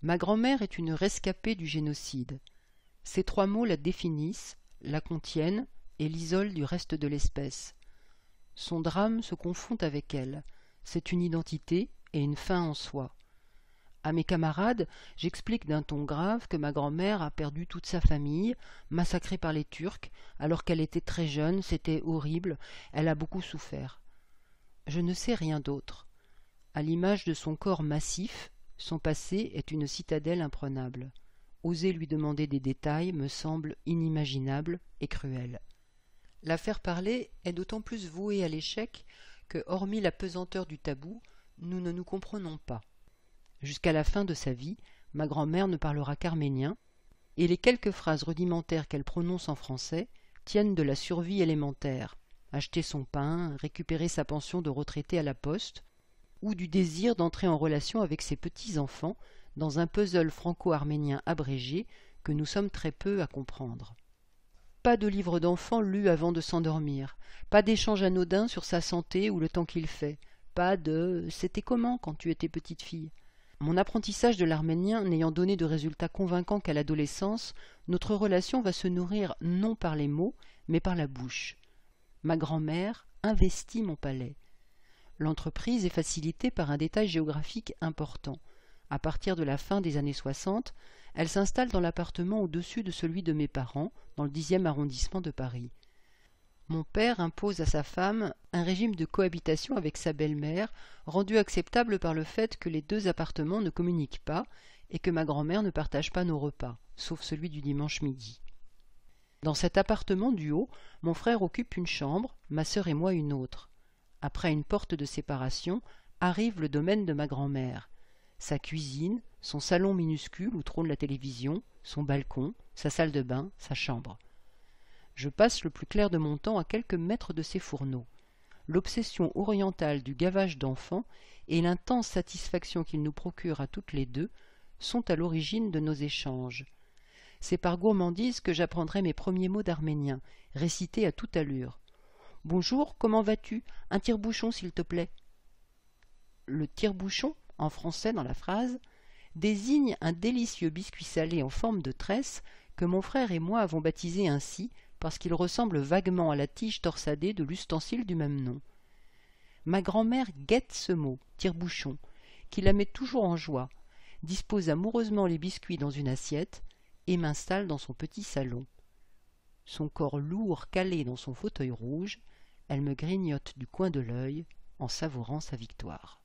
Ma grand-mère est une rescapée du génocide. Ces trois mots la définissent, la contiennent et l'isolent du reste de l'espèce. Son drame se confond avec elle. C'est une identité et une fin en soi. À mes camarades, j'explique d'un ton grave que ma grand-mère a perdu toute sa famille, massacrée par les Turcs, alors qu'elle était très jeune, c'était horrible, elle a beaucoup souffert. Je ne sais rien d'autre. À l'image de son corps massif, son passé est une citadelle imprenable. Oser lui demander des détails me semble inimaginable et cruel. La faire parler est d'autant plus vouée à l'échec que, hormis la pesanteur du tabou, nous ne nous comprenons pas. Jusqu'à la fin de sa vie, ma grand-mère ne parlera qu'arménien, et les quelques phrases rudimentaires qu'elle prononce en français tiennent de la survie élémentaire, acheter son pain, récupérer sa pension de retraité à la poste, ou du désir d'entrer en relation avec ses petits-enfants dans un puzzle franco-arménien abrégé que nous sommes très peu à comprendre. Pas de livre d'enfant lu avant de s'endormir, pas d'échange anodin sur sa santé ou le temps qu'il fait, pas de « c'était comment quand tu étais petite fille ?» Mon apprentissage de l'arménien n'ayant donné de résultats convaincants qu'à l'adolescence, notre relation va se nourrir non par les mots, mais par la bouche. Ma grand-mère investit mon palais. L'entreprise est facilitée par un détail géographique important. À partir de la fin des années 60, elle s'installe dans l'appartement au-dessus de celui de mes parents, dans le 10e arrondissement de Paris. Mon père impose à sa femme un régime de cohabitation avec sa belle-mère, rendu acceptable par le fait que les deux appartements ne communiquent pas et que ma grand-mère ne partage pas nos repas, sauf celui du dimanche midi. Dans cet appartement du haut, mon frère occupe une chambre, ma sœur et moi une autre. Après une porte de séparation, arrive le domaine de ma grand-mère. Sa cuisine, son salon minuscule où trône la télévision, son balcon, sa salle de bain, sa chambre. Je passe le plus clair de mon temps à quelques mètres de ces fourneaux. L'obsession orientale du gavage d'enfants et l'intense satisfaction qu'il nous procure à toutes les deux sont à l'origine de nos échanges. C'est par gourmandise que j'apprendrai mes premiers mots d'arménien, récités à toute allure. « Bonjour, comment vas-tu? Un tire-bouchon, s'il te plaît. » Le tire-bouchon, en français dans la phrase, désigne un délicieux biscuit salé en forme de tresse que mon frère et moi avons baptisé ainsi parce qu'il ressemble vaguement à la tige torsadée de l'ustensile du même nom. Ma grand-mère guette ce mot, tire-bouchon, qui la met toujours en joie, dispose amoureusement les biscuits dans une assiette et m'installe dans son petit salon. Son corps lourd calé dans son fauteuil rouge, elle me grignote du coin de l'œil en savourant sa victoire.